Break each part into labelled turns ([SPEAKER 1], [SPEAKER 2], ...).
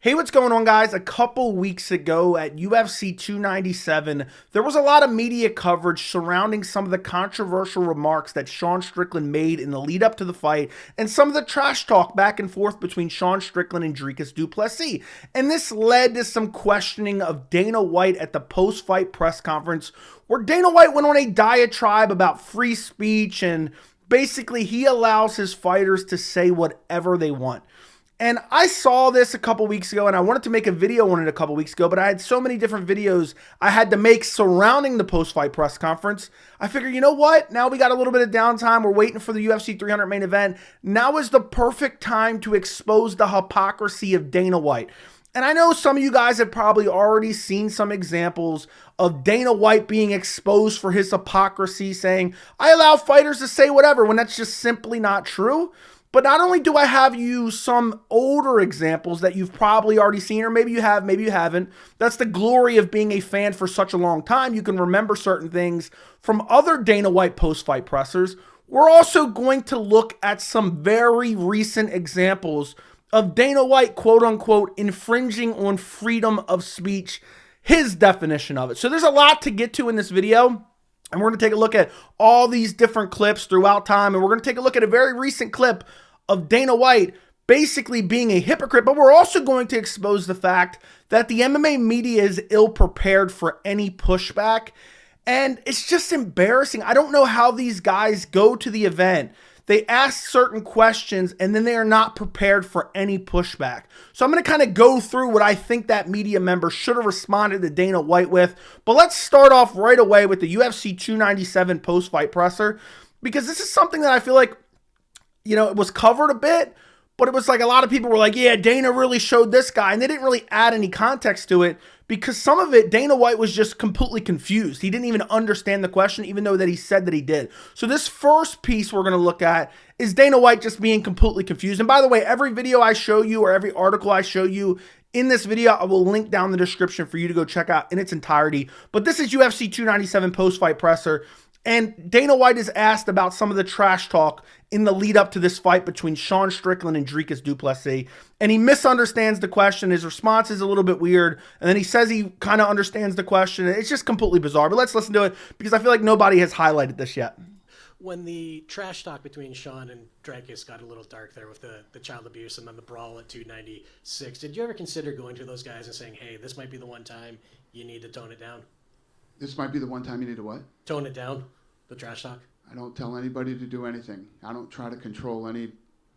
[SPEAKER 1] Hey, what's going on, guys? A couple weeks ago at UFC 297, there was a lot of media coverage surrounding some of the controversial remarks that Sean Strickland made in the lead up to the fight and some of the trash talk back and forth between Sean Strickland and Dricus du Plessis. And this led to some questioning of Dana White at the post-fight press conference, where Dana White went on a diatribe about free speech and basically he allows his fighters to say whatever they want. And I saw this a couple weeks ago, and I wanted to make a video on it a couple weeks ago, but I had so many different videos I had to make surrounding the post-fight press conference. I figured, you know what? Now we got a little bit of downtime. We're waiting for the UFC 300 main event. Now is the perfect time to expose the hypocrisy of Dana White. And I know some of you guys have probably already seen some examples of Dana White being exposed for his hypocrisy, saying, I allow fighters to say whatever, when that's just simply not true. But not only do I have you some older examples that you've probably already seen, or maybe you have, maybe you haven't. That's the glory of being a fan for such a long time. You can remember certain things from other Dana White post-fight pressers. We're also going to look at some very recent examples of Dana White, quote unquote, infringing on freedom of speech, his definition of it. So there's a lot to get to in this video. And we're going to take a look at all these different clips throughout time. And we're going to take a look at a very recent clip of Dana White basically being a hypocrite. But we're also going to expose the fact that the MMA media is ill-prepared for any pushback. And it's just embarrassing. I don't know how these guys go to the event. They ask certain questions and then they are not prepared for any pushback. So I'm going to kind of go through what I think that media member should have responded to Dana White with. But let's start off right away with the UFC 297 post-fight presser, because this is something that I feel like, you know, it was covered a bit, but it was like a lot of people were like, yeah, Dana really showed this guy. And they didn't really add any context to it, because some of it, Dana White was just completely confused. He didn't even understand the question, even though that he said that he did. So this first piece we're going to look at is Dana White just being completely confused. And by the way, every video I show you or every article I show you in this video, I will link down the description for you to go check out in its entirety. But this is UFC 297 post-fight presser. And Dana White is asked about some of the trash talk in the lead up to this fight between Sean Strickland and Dricus du Plessis. And he misunderstands the question. His response is a little bit weird. And then he says he kind of understands the question. It's just completely bizarre. But let's listen to it, because I feel like nobody has highlighted this yet.
[SPEAKER 2] When the trash talk between Sean and Dricus got a little dark there with the child abuse and then the brawl at 296, did you ever consider going to those guys and saying, hey, this might be the one time you need to tone it down?
[SPEAKER 3] This might be the one time you need to what?
[SPEAKER 2] Tone it down, the trash talk.
[SPEAKER 3] I don't tell anybody to do anything. I don't try to control any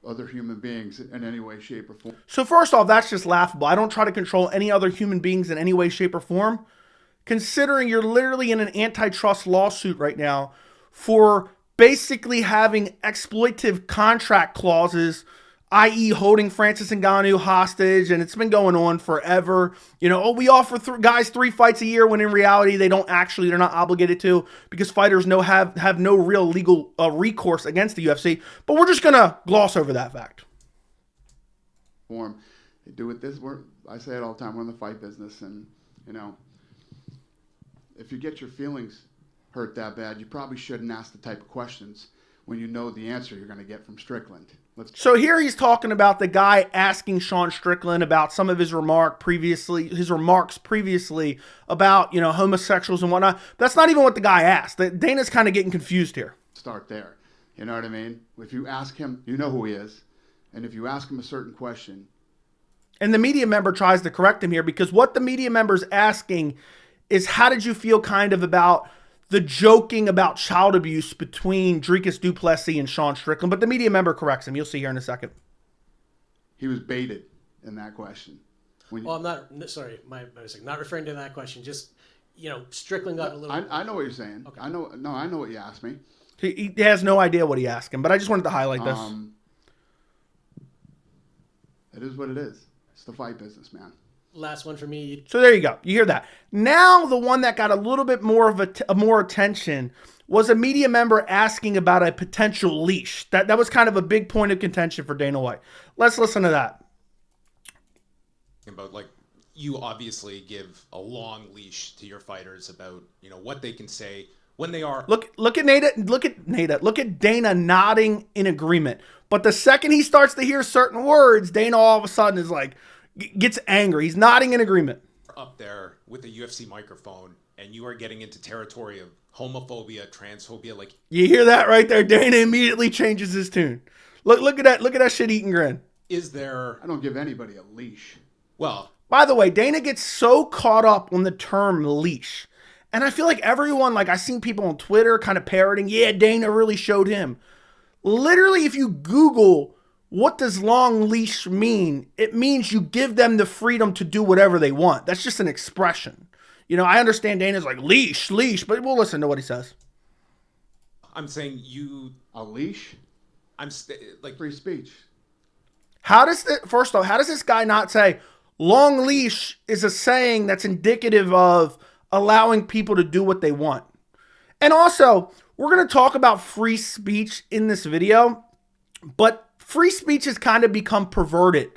[SPEAKER 3] other human beings in any way, shape, or form.
[SPEAKER 1] So first off, that's just laughable. I don't try to control any other human beings in any way, shape, or form. Considering you're literally in an antitrust lawsuit right now for basically having exploitive contract clauses, i.e. holding Francis Ngannou hostage, and it's been going on forever. You know, oh, we offer guys 3 fights a year, when in reality they don't actually, they're not obligated to, because fighters have no real legal recourse against the UFC. But we're just going to gloss over that fact.
[SPEAKER 3] They do it this way. I say it all the time, we're in the fight business, and, you know, if you get your feelings hurt that bad, you probably shouldn't ask the type of questions when you know the answer you're going to get from Strickland.
[SPEAKER 1] So here he's talking about the guy asking Sean Strickland about some of his remarks previously about, you know, homosexuals and whatnot. That's not even what the guy asked. Dana's kind of getting confused here.
[SPEAKER 3] Start there. You know what I mean? If you ask him, you know who he is. And if you ask him a certain question.
[SPEAKER 1] And the media member tries to correct him here, because what the media member's asking is, how did you feel kind of about the joking about child abuse between Dricus du Plessis and Sean Strickland? But the media member corrects him. You'll see here in a second.
[SPEAKER 3] He was baited in that question.
[SPEAKER 2] Well, I'm not, sorry, my mistake. Not referring to that question. Just, you know, Strickland got a little...
[SPEAKER 3] I know what you're saying.
[SPEAKER 2] Okay.
[SPEAKER 3] I know what you asked me.
[SPEAKER 1] He has no idea what he asked him, but I just wanted to highlight this.
[SPEAKER 3] It is what it is. It's the fight business, man.
[SPEAKER 2] Last one for me.
[SPEAKER 1] So there you go. You hear that. Now the one that got a little bit more of more attention was a media member asking about a potential leash. That was kind of a big point of contention for Dana White. Let's listen to that.
[SPEAKER 4] About, like, you obviously give a long leash to your fighters about, you know, what they can say when they are...
[SPEAKER 1] Look at Dana nodding in agreement. But the second he starts to hear certain words, Dana all of a sudden is like, gets angry. He's nodding in agreement.
[SPEAKER 4] Up there with a UFC microphone and you are getting into territory of homophobia, transphobia, like
[SPEAKER 1] You hear that right there? Dana immediately changes his tune. Look at that shit-eating grin.
[SPEAKER 4] is there,
[SPEAKER 3] I don't give anybody a leash.
[SPEAKER 4] well,
[SPEAKER 1] By the way, Dana gets so caught up on the term leash. And I feel like everyone, like I've seen people on Twitter kind of parroting, yeah, Dana really showed him. Literally, if you Google what does long leash mean, it means you give them the freedom to do whatever they want. That's just an expression. You know, I understand Dana's like leash, but we'll listen to what he says.
[SPEAKER 4] I'm saying
[SPEAKER 3] A leash?
[SPEAKER 4] like,
[SPEAKER 3] Free speech.
[SPEAKER 1] First off, how does this guy not say long leash is a saying that's indicative of allowing people to do what they want? And also, we're going to talk about free speech in this video, but free speech has kind of become perverted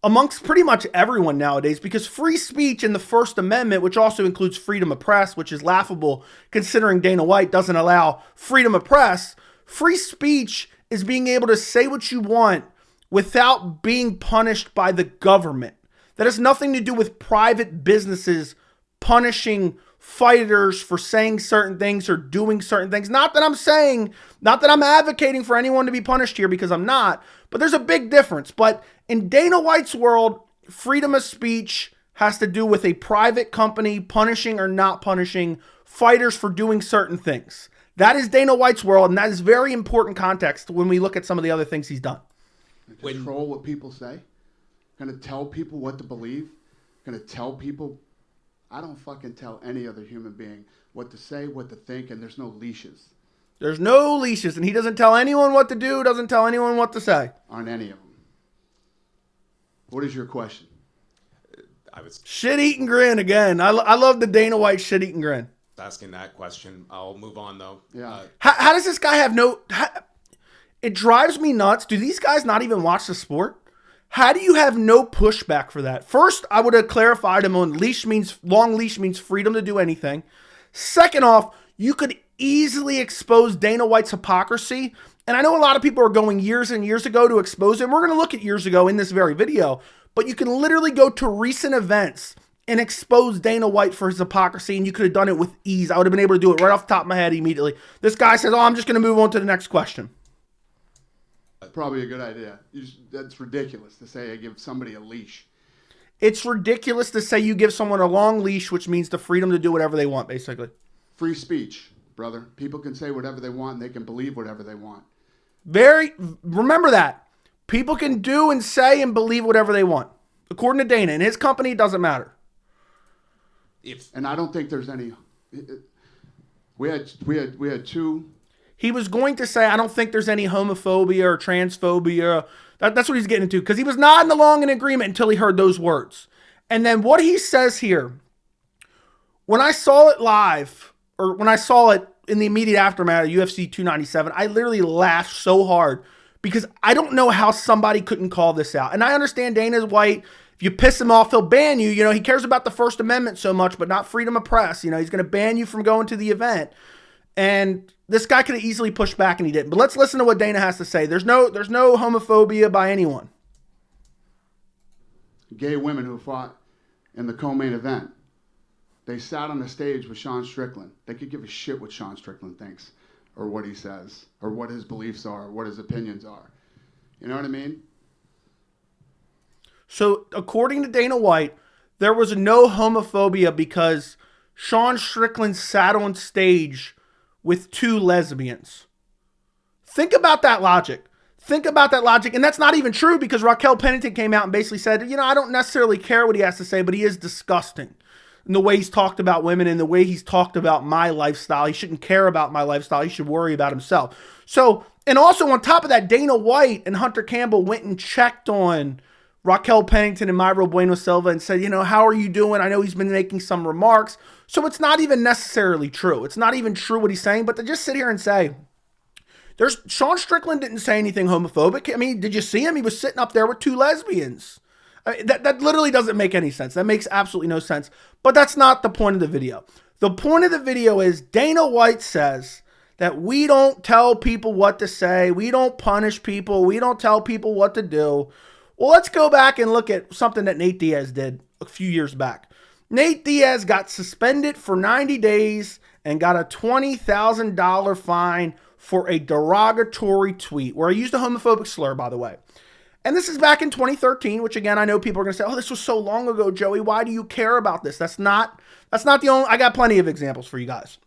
[SPEAKER 1] amongst pretty much everyone nowadays because free speech in the First Amendment, which also includes freedom of press, which is laughable considering Dana White doesn't allow freedom of press, free speech is being able to say what you want without being punished by the government. That has nothing to do with private businesses punishing fighters for saying certain things or doing certain things. Not that I'm advocating for anyone to be punished here because I'm not, but there's a big difference. But in Dana White's world, freedom of speech has to do with a private company punishing or not punishing fighters for doing certain things. That is Dana White's world, and that is very important context when we look at some of the other things he's done.
[SPEAKER 3] Control what people say? Gonna tell people what to believe? Gonna tell people? I don't fucking tell any other human being what to say, what to think, and there's no leashes.
[SPEAKER 1] There's no leashes, and he doesn't tell anyone what to do, doesn't tell anyone what to say.
[SPEAKER 3] On any of them. What is your question?
[SPEAKER 4] I was
[SPEAKER 1] Shit-eating grin again. I love the Dana White shit-eating grin.
[SPEAKER 4] asking that question. I'll move on though.
[SPEAKER 3] Yeah.
[SPEAKER 1] How does this guy have no... it drives me nuts. Do these guys not even watch the sport? How do you have no pushback for that? First, I would have clarified him on long leash means freedom to do anything. Second off, you could easily expose Dana White's hypocrisy. And I know a lot of people are going years and years ago to expose him. We're going to look at years ago in this very video. But you can literally go to recent events and expose Dana White for his hypocrisy. And you could have done it with ease. I would have been able to do it right off the top of my head immediately. This guy says, oh, I'm just going to move on to the next question.
[SPEAKER 3] Probably a good idea. That's ridiculous to say I give somebody a leash.
[SPEAKER 1] It's ridiculous to say you give someone a long leash, which means the freedom to do whatever they want, basically.
[SPEAKER 3] Free speech, brother. People can say whatever they want and they can believe whatever they want.
[SPEAKER 1] Remember that. People can do and say and believe whatever they want. According to Dana. And his company, it doesn't matter.
[SPEAKER 3] And I don't think there's any... We had two...
[SPEAKER 1] He was going to say, I don't think there's any homophobia or transphobia. That's what he's getting into. Because he was nodding along in agreement until he heard those words. And then what he says here, when I saw it live, or when I saw it in the immediate aftermath of UFC 297, I literally laughed so hard because I don't know how somebody couldn't call this out. And I understand Dana's White. If you piss him off, he'll ban you. You know, he cares about the First Amendment so much, but not freedom of press. You know, he's going to ban you from going to the event. And this guy could have easily pushed back and he didn't. But let's listen to what Dana has to say. There's no homophobia by anyone.
[SPEAKER 3] Gay women who fought in the co-main event. They sat on the stage with Sean Strickland. They could give a shit what Sean Strickland thinks or what he says or what his beliefs are or what his opinions are. You know what I mean?
[SPEAKER 1] So according to Dana White, there was no homophobia because Sean Strickland sat on stage with two lesbians. Think about that logic. And that's not even true because Raquel Pennington came out and basically said, you know, I don't necessarily care what he has to say, but he is disgusting. And the way he's talked about women and the way he's talked about my lifestyle. He shouldn't care about my lifestyle. He should worry about himself. So, and also on top of that, Dana White and Hunter Campbell went and checked on Raquel Pennington and Mayra Bueno Silva and said, you know, how are you doing? I know he's been making some remarks. So it's not even necessarily true. It's not even true what he's saying, but to just sit here and say, Sean Strickland didn't say anything homophobic. I mean, did you see him? He was sitting up there with two lesbians. I mean, that literally doesn't make any sense. That makes absolutely no sense. But that's not the point of the video. The point of the video is Dana White says that we don't tell people what to say. We don't punish people. We don't tell people what to do. Well, let's go back and look at something that Nate Diaz did a few years back. Nate Diaz got suspended for 90 days and got a $20,000 fine for a derogatory tweet where he used a homophobic slur, by the way. And this is back in 2013, which again, I know people are going to say, oh, this was so long ago, Joey. Why do you care about this? That's not the only, I got plenty of examples for you guys.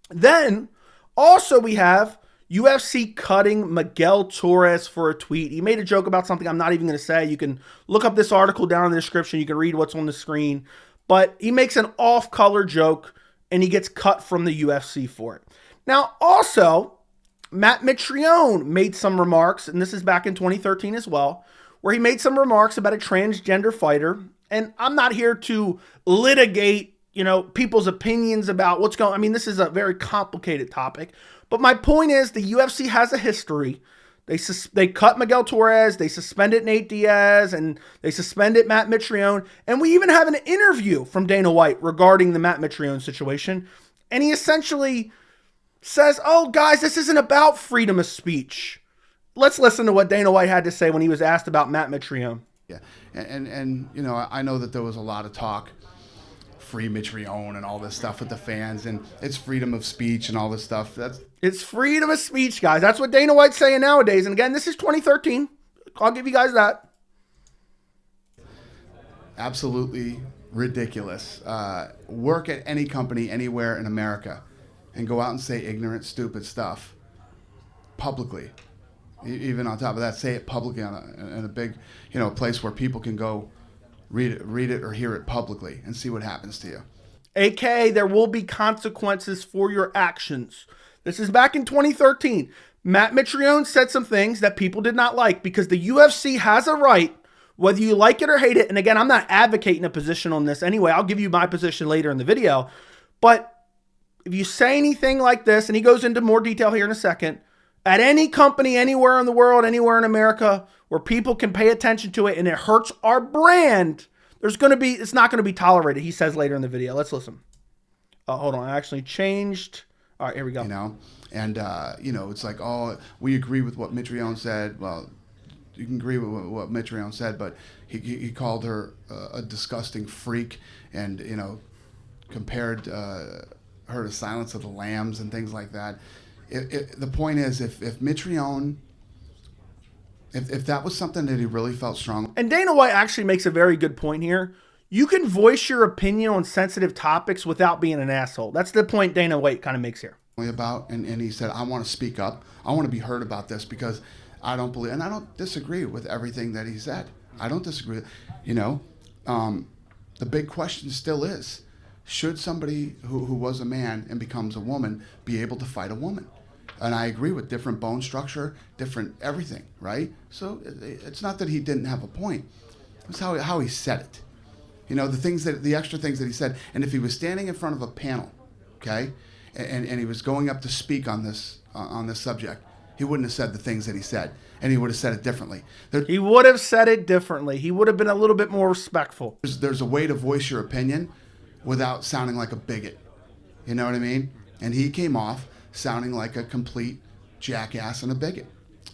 [SPEAKER 1] Then also we have UFC cutting Miguel Torres for a tweet. He made a joke about something I'm not even going to say. You can look up this article down in the description. You can read what's on the screen. But he makes an off-color joke, and he gets cut from the UFC for it. Now, also, Matt Mitrione made some remarks, and this is back in 2013 as well, where he made some remarks about a transgender fighter. And I'm not here to litigate, people's opinions about what's going on. I mean, this is a very complicated topic. But my point is the UFC has a history. They cut Miguel Torres, they suspended Nate Diaz, and they suspended Matt Mitrione. And we even have an interview from Dana White regarding the Matt Mitrione situation. And he essentially says, oh, guys, this isn't about freedom of speech. Let's listen to what Dana White had to say when he was asked about Matt Mitrione.
[SPEAKER 3] Yeah, and I know that there was a lot of talk, free Mitrione and all this stuff with the fans, and it's freedom of speech and all this stuff.
[SPEAKER 1] It's freedom of speech, guys. That's what Dana White's saying nowadays. And again, this is 2013. I'll give you guys that.
[SPEAKER 3] Absolutely ridiculous. Work at any company anywhere in America and go out and say ignorant, stupid stuff publicly. Even on top of that, say it publicly in a big, place where people can go read it or hear it publicly and see what happens to you.
[SPEAKER 1] AKA, there will be consequences for your actions. This is back in 2013. Matt Mitrione said some things that people did not like because the UFC has a right, whether you like it or hate it. And again, I'm not advocating a position on this anyway. I'll give you my position later in the video. But if you say anything like this, and he goes into more detail here in a second, at any company, anywhere in the world, anywhere in America, where people can pay attention to it and it hurts our brand, it's not going to be tolerated, he says later in the video. Let's listen. Hold on, I actually changed. All right, here we go.
[SPEAKER 3] And it's like, oh, we agree with what Mitrione said. Well, you can agree with what Mitrione said, but he called her a disgusting freak and, compared her to Silence of the Lambs and things like that. The point is, if Mitrione, if that was something that he really felt strong.
[SPEAKER 1] And Dana White actually makes a very good point here. You can voice your opinion on sensitive topics without being an asshole. That's the point Dana White kind of makes here.
[SPEAKER 3] About, and he said, I want to speak up. I want to be heard about this because I don't believe, and I don't disagree with everything that he said. I don't disagree. The big question still is, should somebody who was a man and becomes a woman be able to fight a woman? And I agree with different bone structure, different everything, right? So it's not that he didn't have a point. It's how he said it. The extra things that he said. And if he was standing in front of a panel, okay, and he was going up to speak on this subject, he wouldn't have said the things that he said, and he would have said it differently.
[SPEAKER 1] He would have said it differently. He would have been a little bit more respectful.
[SPEAKER 3] There's a way to voice your opinion without sounding like a bigot. You know what I mean? And he came off sounding like a complete jackass and a bigot.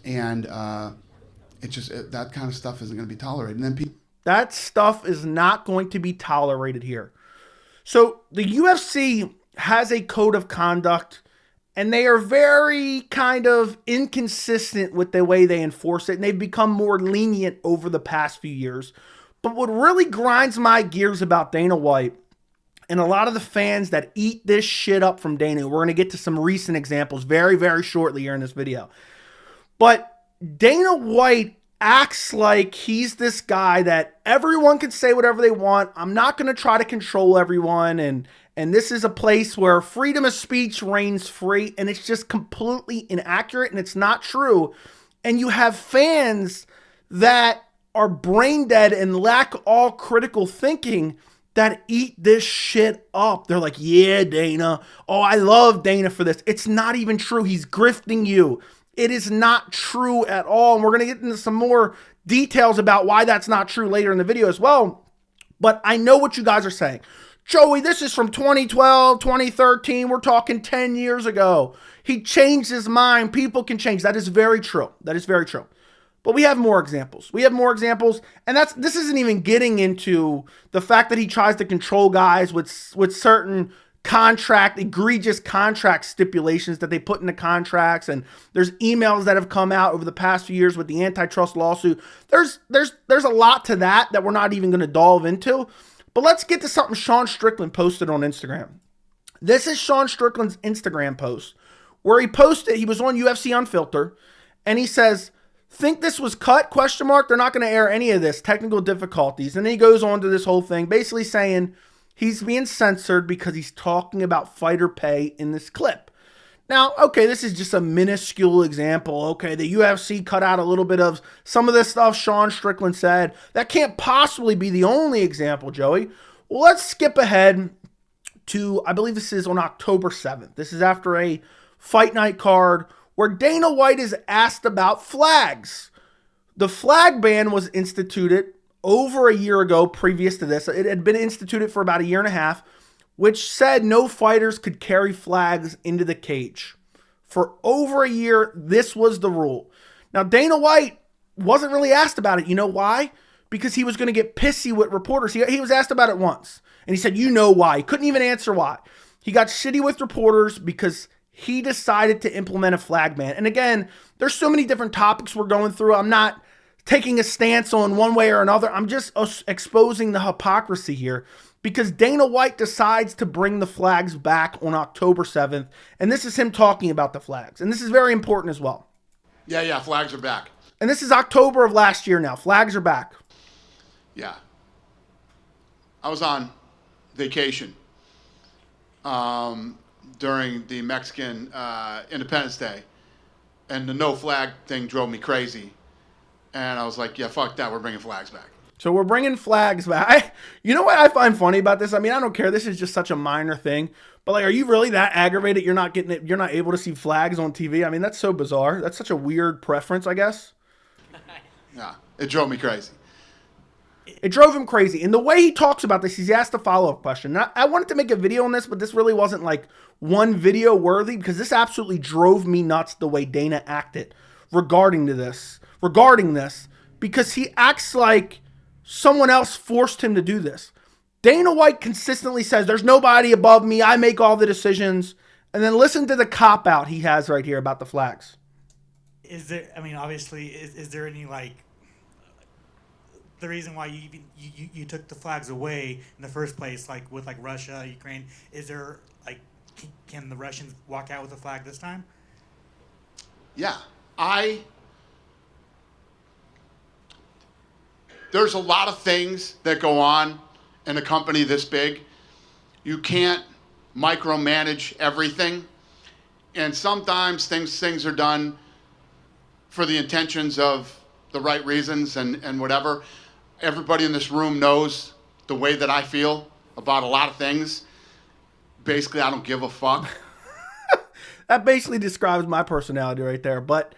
[SPEAKER 3] And that kind of stuff isn't going to be tolerated. And then
[SPEAKER 1] that stuff is not going to be tolerated here. So the UFC has a code of conduct, and they are very kind of inconsistent with the way they enforce it, and they've become more lenient over the past few years. But what really grinds my gears about Dana White and a lot of the fans that eat this shit up from Dana, we're going to get to some recent examples very, very shortly here in this video. But Dana White acts like he's this guy that everyone can say whatever they want. I'm not going to try to control everyone. And this is a place where freedom of speech reigns free. And it's just completely inaccurate and it's not true. And you have fans that are brain dead and lack all critical thinking that eat this shit up. They're like, yeah, Dana. Oh, I love Dana for this. It's not even true. He's grifting you. It is not true at all. And we're going to get into some more details about why that's not true later in the video as well. But I know what you guys are saying. Joey, this is from 2012, 2013. We're talking 10 years ago. He changed his mind. People can change. That is very true. That is very true. But we have more examples. And this isn't even getting into the fact that he tries to control guys with certain egregious contract stipulations that they put into contracts, and there's emails that have come out over the past few years with the antitrust lawsuit. There's a lot to that we're not even going to delve into. But let's get to something Sean Strickland posted on Instagram. This is Sean Strickland's Instagram post where he was on UFC Unfiltered, and he says, "Think this was cut? Question mark. They're not going to air any of this. Technical difficulties." And then he goes on to this whole thing, basically saying he's being censored because he's talking about fighter pay in this clip. Now, okay, this is just a minuscule example. Okay, the UFC cut out a little bit of some of the stuff Sean Strickland said. That can't possibly be the only example, Joey. Well, let's skip ahead to, I believe this is on October 7th. This is after a fight night card where Dana White is asked about flags. The flag ban was instituted over a year ago previous to this. It had been instituted for about a year and a half, which said no fighters could carry flags into the cage. For over a year, this was the rule. Now, Dana White wasn't really asked about it. You know why? Because he was going to get pissy with reporters. He was asked about it once, and he said, you know why. He couldn't even answer why. He got shitty with reporters because he decided to implement a flag ban. And again, there's so many different topics we're going through. I'm not taking a stance on one way or another. I'm just exposing the hypocrisy here. Because Dana White decides to bring the flags back on October 7th. And this is him talking about the flags. And this is very important as well.
[SPEAKER 3] Yeah, flags are back.
[SPEAKER 1] And this is October of last year now. Flags are back.
[SPEAKER 3] Yeah. I was on vacation during the Mexican Independence Day. And the no flag thing drove me crazy. And I was like, yeah, fuck that. We're bringing flags back.
[SPEAKER 1] So we're bringing flags back. You know what I find funny about this? I mean, I don't care. This is just such a minor thing. But like, are you really that aggravated you're not getting it? You're not able to see flags on TV? I mean, that's so bizarre. That's such a weird preference, I guess.
[SPEAKER 3] Yeah, it drove me crazy.
[SPEAKER 1] It drove him crazy. And the way he talks about this, he's asked a follow-up question. Now, I wanted to make a video on this, but this really wasn't like one video worthy because this absolutely drove me nuts the way Dana acted regarding this, because he acts like someone else forced him to do this. Dana White consistently says, there's nobody above me. I make all the decisions. And then listen to the cop-out he has right here about the flags.
[SPEAKER 5] Is there, I mean, obviously, is there any, like, the reason why you took the flags away in the first place, like with like Russia, Ukraine, is there, like, can the Russians walk out with a flag this time?
[SPEAKER 3] Yeah. There's a lot of things that go on in a company this big. You can't micromanage everything. And sometimes things are done for the intentions of the right reasons and whatever. Everybody in this room knows the way that I feel about a lot of things. Basically, I don't give a fuck.
[SPEAKER 1] That basically describes my personality right there. But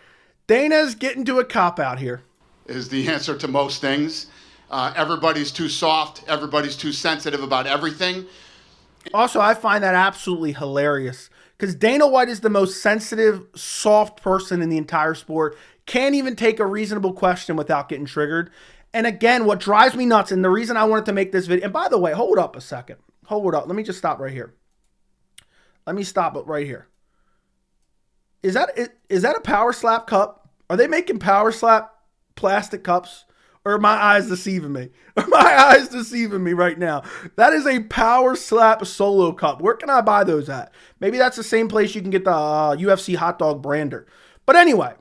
[SPEAKER 1] Dana's getting to a cop-out here.
[SPEAKER 3] Is the answer to most things. Everybody's too soft. Everybody's too sensitive about everything.
[SPEAKER 1] Also, I find that absolutely hilarious because Dana White is the most sensitive, soft person in the entire sport. Can't even take a reasonable question without getting triggered. And again, what drives me nuts, and the reason I wanted to make this video, and by the way, hold up a second. Hold up. Let me just stop right here. Let me stop it right here. Is that a Power Slap cup? Are they making Power Slap plastic cups? Or are my eyes deceiving me? Are my eyes deceiving me right now? That is a Power Slap Solo Cup. Where can I buy those at? Maybe that's the same place you can get the UFC hot dog brander. But anyway,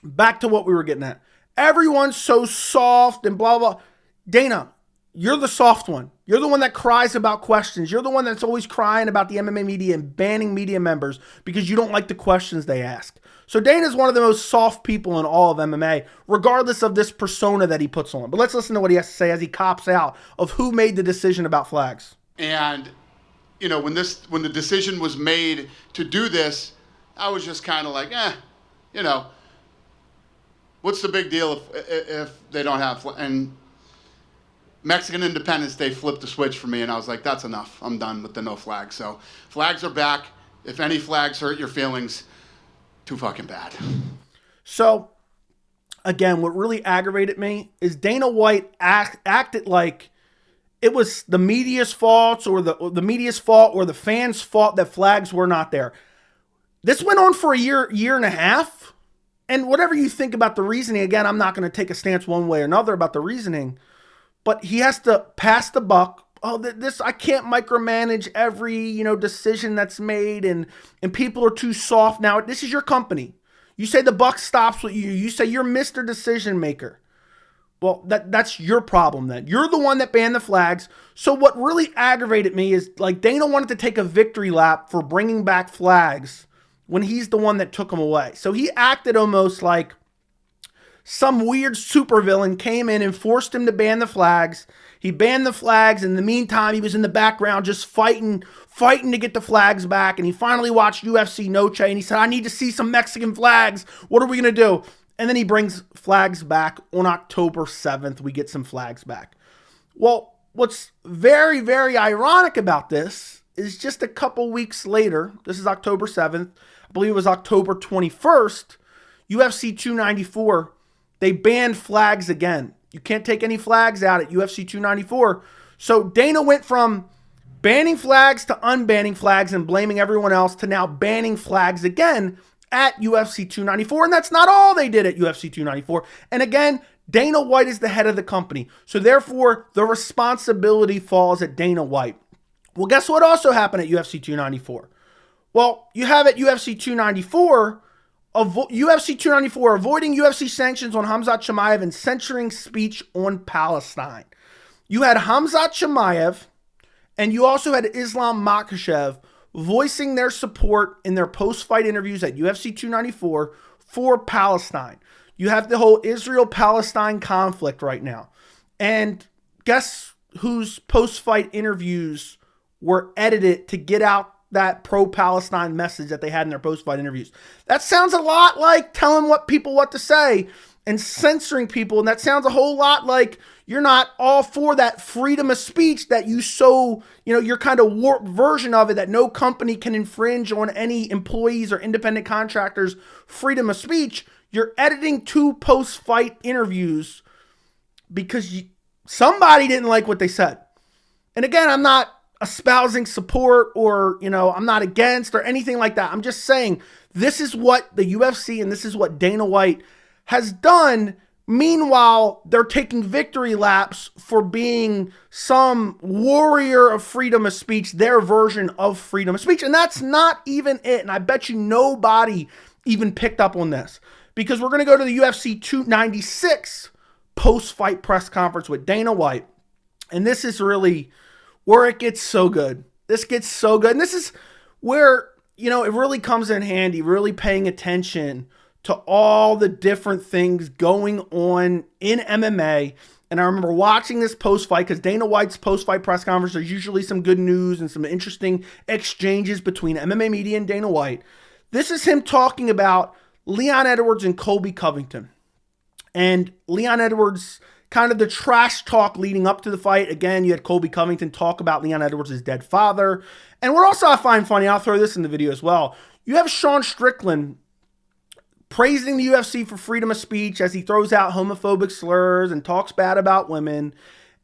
[SPEAKER 1] back to what we were getting at. Everyone's so soft and blah, blah. Dana, you're the soft one. You're the one that cries about questions. You're the one that's always crying about the MMA media and banning media members because you don't like the questions they ask. So Dana's one of the most soft people in all of MMA, regardless of this persona that he puts on. But let's listen to what he has to say as he cops out of who made the decision about flags.
[SPEAKER 3] And, you know, when the decision was made to do this, I was just kind of like, you know, what's the big deal if they don't have flags? And Mexican Independence Day flipped the switch for me, and I was like, that's enough. I'm done with the no flags. So flags are back. If any flags hurt your feelings, too fucking bad.
[SPEAKER 1] So again, what really aggravated me is Dana White acted like it was the media's fault or the media's fault or the fans' fault that flags were not there. This went on for a year and a half. And whatever you think about the reasoning, again, I'm not going to take a stance one way or another about the reasoning, but he has to pass the buck. Oh, this, I can't micromanage every, decision that's made, and people are too soft. Now, this is your company. You say the buck stops with you. You say you're Mr. Decision Maker. Well, that's your problem then. You're the one that banned the flags. So what really aggravated me is like Dana wanted to take a victory lap for bringing back flags when he's the one that took them away. So he acted almost like some weird supervillain came in and forced him to ban the flags. He banned the flags. In the meantime, he was in the background just fighting to get the flags back. And he finally watched UFC Noche and he said, I need to see some Mexican flags. What are we going to do? And then he brings flags back on October 7th. We get some flags back. Well, what's very, very ironic about this is just a couple weeks later, this is October 7th, I believe it was October 21st, UFC 294, they banned flags again. You can't take any flags out at UFC 294. So Dana went from banning flags to unbanning flags and blaming everyone else to now banning flags again at UFC 294, and that's not all they did at UFC 294. And again, Dana White is the head of the company, so therefore the responsibility falls at Dana White. Well, guess what also happened at UFC 294? Well, you have at UFC 294, UFC 294 avoiding UFC sanctions on Khamzat Chimaev and censoring speech on Palestine. You had Khamzat Chimaev, and you also had Islam Makhachev voicing their support in their post-fight interviews at UFC 294 for Palestine. You have the whole Israel-Palestine conflict right now. And guess whose post-fight interviews were edited to get out that pro-Palestine message that they had in their post-fight interviews? That sounds a lot like telling people what to say and censoring people. And that sounds a whole lot like you're not all for that freedom of speech that your kind of warped version of it, that no company can infringe on any employees or independent contractors' freedom of speech. You're editing 2 post-fight interviews because somebody didn't like what they said. And again, I'm not espousing support or, I'm not against or anything like that. I'm just saying this is what the UFC and this is what Dana White has done. Meanwhile, they're taking victory laps for being some warrior of freedom of speech, their version of freedom of speech. And that's not even it. And I bet you nobody even picked up on this, because we're going to go to the UFC 296 post-fight press conference with Dana White. And this is really where it gets so good. This gets so good. And this is where, it really comes in handy, really paying attention to all the different things going on in MMA. And I remember watching this post-fight, because Dana White's post-fight press conference, there's usually some good news and some interesting exchanges between MMA media and Dana White. This is him talking about Leon Edwards and Colby Covington. And Leon Edwards, kind of the trash talk leading up to the fight. Again, you had Colby Covington talk about Leon Edwards' dead father. And what also I find funny, I'll throw this in the video as well, you have Sean Strickland praising the UFC for freedom of speech as he throws out homophobic slurs and talks bad about women.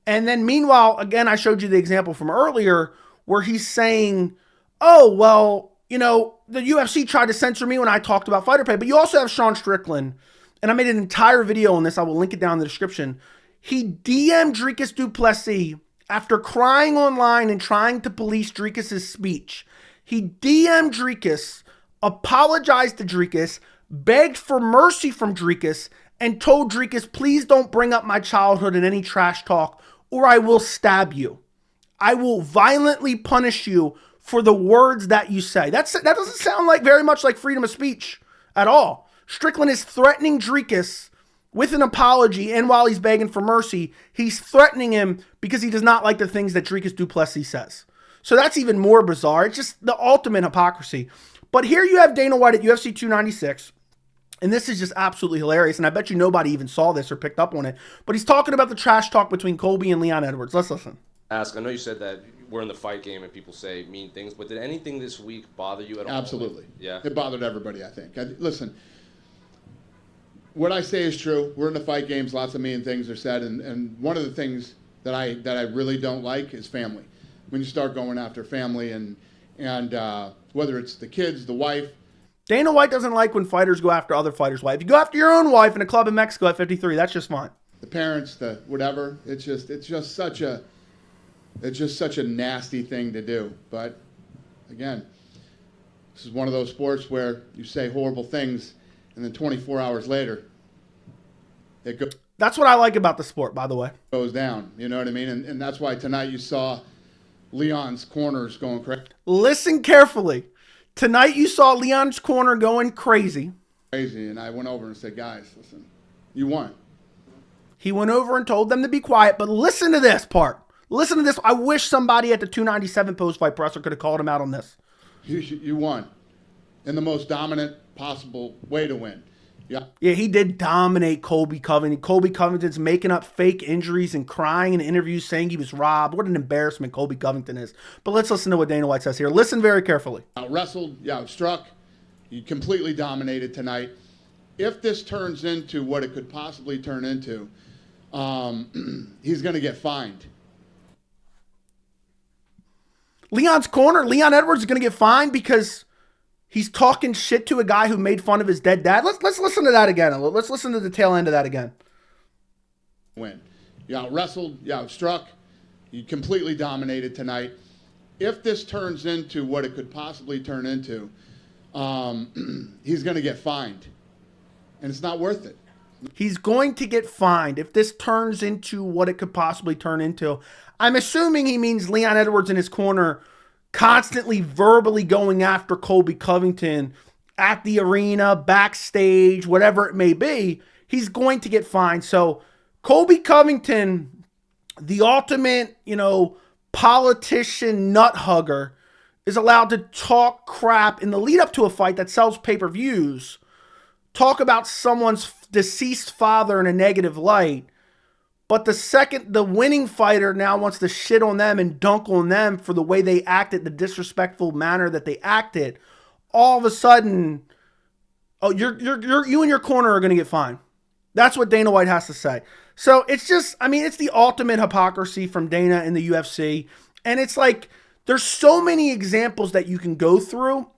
[SPEAKER 1] And then meanwhile, again, I showed you the example from earlier where he's saying, oh, well, the UFC tried to censor me when I talked about fighter pay. But you also have Sean Strickland, and I made an entire video on this. I will link it down in the description. He DM'd Dricus du Plessis after crying online and trying to police Dricus' speech. He DM'd Dricus, apologized to Dricus, begged for mercy from Dricus, and told Dricus, please don't bring up my childhood in any trash talk or I will stab you. I will violently punish you for the words that you say. That doesn't sound like very much like freedom of speech at all. Strickland is threatening Dricus with an apology, and while he's begging for mercy, he's threatening him because he does not like the things that Dricus du Plessis says. So that's even more bizarre. It's just the ultimate hypocrisy. But here you have Dana White at UFC 296. And this is just absolutely hilarious. And I bet you nobody even saw this or picked up on it. But he's talking about the trash talk between Colby and Leon Edwards. Let's listen.
[SPEAKER 6] I know you said that we're in the fight game and people say mean things, but did anything this week bother you at all?
[SPEAKER 3] Absolutely.
[SPEAKER 6] Yeah.
[SPEAKER 3] It bothered everybody, I think. Listen, what I say is true. We're in the fight games. Lots of mean things are said, and one of the things that I really don't like is family. When you start going after family and whether it's the kids, the wife.
[SPEAKER 1] Dana White doesn't like when fighters go after other fighters' wife. If you go after your own wife in a club in Mexico at 53, that's just fine.
[SPEAKER 3] The parents, the whatever. It's just such a nasty thing to do. But again, this is one of those sports where you say horrible things, and then 24 hours later, it
[SPEAKER 1] That's what I like about the sport, by the way.
[SPEAKER 3] goes down. You know what I mean? And that's why tonight you saw Leon's corners going crazy.
[SPEAKER 1] Listen carefully. Tonight you saw Leon's corner going crazy.
[SPEAKER 3] And I went over and said, guys, listen, you won.
[SPEAKER 1] He went over and told them to be quiet, but listen to this part. Listen to this. I wish somebody at the 297 post-fight presser could have called him out on this.
[SPEAKER 3] You won in the most dominant possible way to win.
[SPEAKER 1] Yeah, he did dominate Colby Covington. Colby Covington's making up fake injuries and crying in interviews saying he was robbed. What an embarrassment Colby Covington is. But let's listen to what Dana White says here. Listen very carefully.
[SPEAKER 3] Wrestled, struck. He completely dominated tonight. If this turns into what it could possibly turn into, he's going to get fined.
[SPEAKER 1] Leon's corner, Leon Edwards is going to get fined because he's talking shit to a guy who made fun of his dead dad. Let's listen to that again. Let's listen to the tail end of that again.
[SPEAKER 3] Win. Wrestled, struck. He completely dominated tonight. If this turns into what it could possibly turn into, he's going to get fined. And it's not worth it.
[SPEAKER 1] He's going to get fined if this turns into what it could possibly turn into. I'm assuming he means Leon Edwards in his corner constantly verbally going after Colby Covington at the arena, backstage, whatever it may be. He's going to get fined. So Colby Covington, the ultimate, politician nut hugger, is allowed to talk crap in the lead up to a fight that sells pay-per-views, talk about someone's deceased father in a negative light. But the second the winning fighter now wants to shit on them and dunk on them for the way they acted, the disrespectful manner that they acted, all of a sudden, you and your corner are going to get fined. That's what Dana White has to say. So it's just, it's the ultimate hypocrisy from Dana in the UFC. And it's like, there's so many examples that you can go through.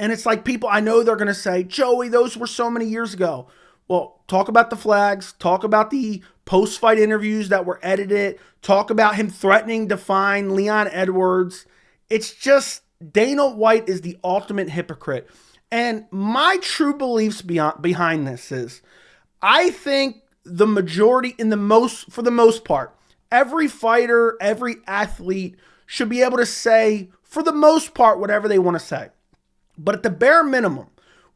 [SPEAKER 1] And it's like people, I know they're going to say, Joey, those were so many years ago. Well, talk about the flags, talk about the post-fight interviews that were edited, talk about him threatening to fine Leon Edwards. It's just, Dana White is the ultimate hypocrite. And my true beliefs behind this is, I think the majority, for the most part, every fighter, every athlete should be able to say, for the most part, whatever they want to say. But at the bare minimum,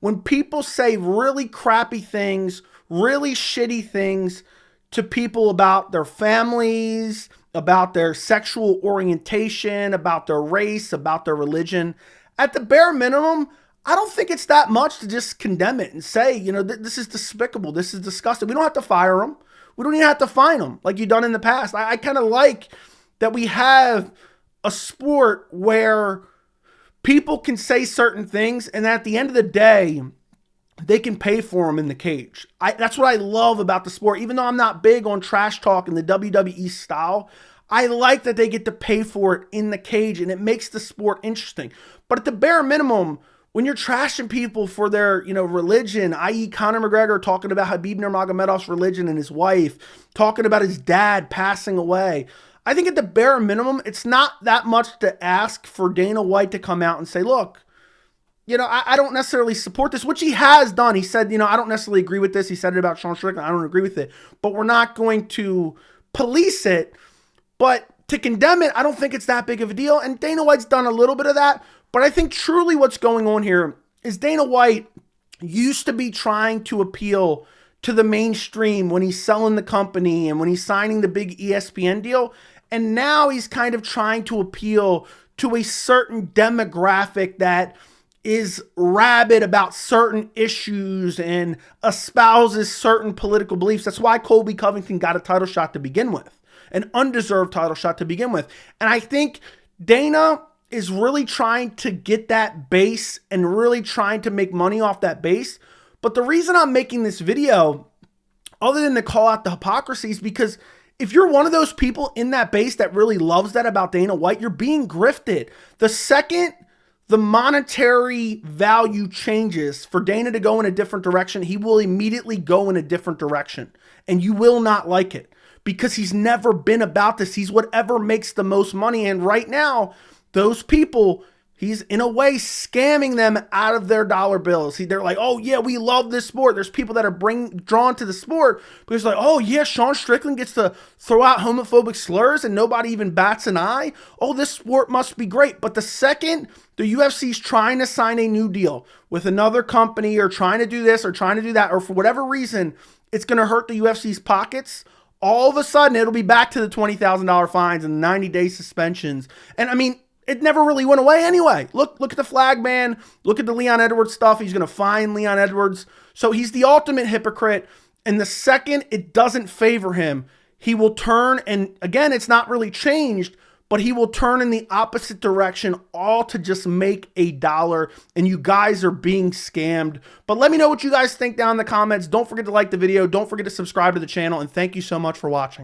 [SPEAKER 1] when people say really crappy things, really shitty things to people about their families, about their sexual orientation, about their race, about their religion, at the bare minimum, I don't think it's that much to just condemn it and say, this is despicable, this is disgusting. We don't have to fire them. We don't even have to fine them like you've done in the past. I kind of like that we have a sport where people can say certain things, and at the end of the day, they can pay for them in the cage. That's what I love about the sport. Even though I'm not big on trash talk in the WWE style, I like that they get to pay for it in the cage, and it makes the sport interesting. But at the bare minimum, when you're trashing people for their, religion, i.e. Conor McGregor talking about Khabib Nurmagomedov's religion and his wife, talking about his dad passing away, I think at the bare minimum, it's not that much to ask for Dana White to come out and say, look, I don't necessarily support this, which he has done. He said, I don't necessarily agree with this. He said it about Sean Strickland. I don't agree with it, but we're not going to police it. But to condemn it, I don't think it's that big of a deal. And Dana White's done a little bit of that. But I think truly what's going on here is Dana White used to be trying to appeal to the mainstream when he's selling the company and when he's signing the big ESPN deal. And now he's kind of trying to appeal to a certain demographic that is rabid about certain issues and espouses certain political beliefs. That's why Colby Covington got a title shot to begin with, an undeserved title shot to begin with. And I think Dana is really trying to get that base and really trying to make money off that base. But the reason I'm making this video, other than to call out the hypocrisy, is because if you're one of those people in that base that really loves that about Dana White, you're being grifted. The second the monetary value changes for Dana to go in a different direction, he will immediately go in a different direction. And you will not like it because he's never been about this. He's whatever makes the most money. And right now, those people, he's in a way scamming them out of their dollar bills. They're like, oh yeah, we love this sport. There's people that are drawn to the sport because like, oh yeah, Sean Strickland gets to throw out homophobic slurs and nobody even bats an eye. Oh, this sport must be great. But the second the UFC's trying to sign a new deal with another company or trying to do this or trying to do that, or for whatever reason, it's going to hurt the UFC's pockets, all of a sudden it'll be back to the $20,000 fines and 90-day suspensions. And I mean, it never really went away anyway. Look at the flag ban. Look at the Leon Edwards stuff. He's going to fine Leon Edwards. So he's the ultimate hypocrite. And the second it doesn't favor him, he will turn. And again, it's not really changed, but he will turn in the opposite direction, all to just make a dollar. And you guys are being scammed. But let me know what you guys think down in the comments. Don't forget to like the video. Don't forget to subscribe to the channel. And thank you so much for watching.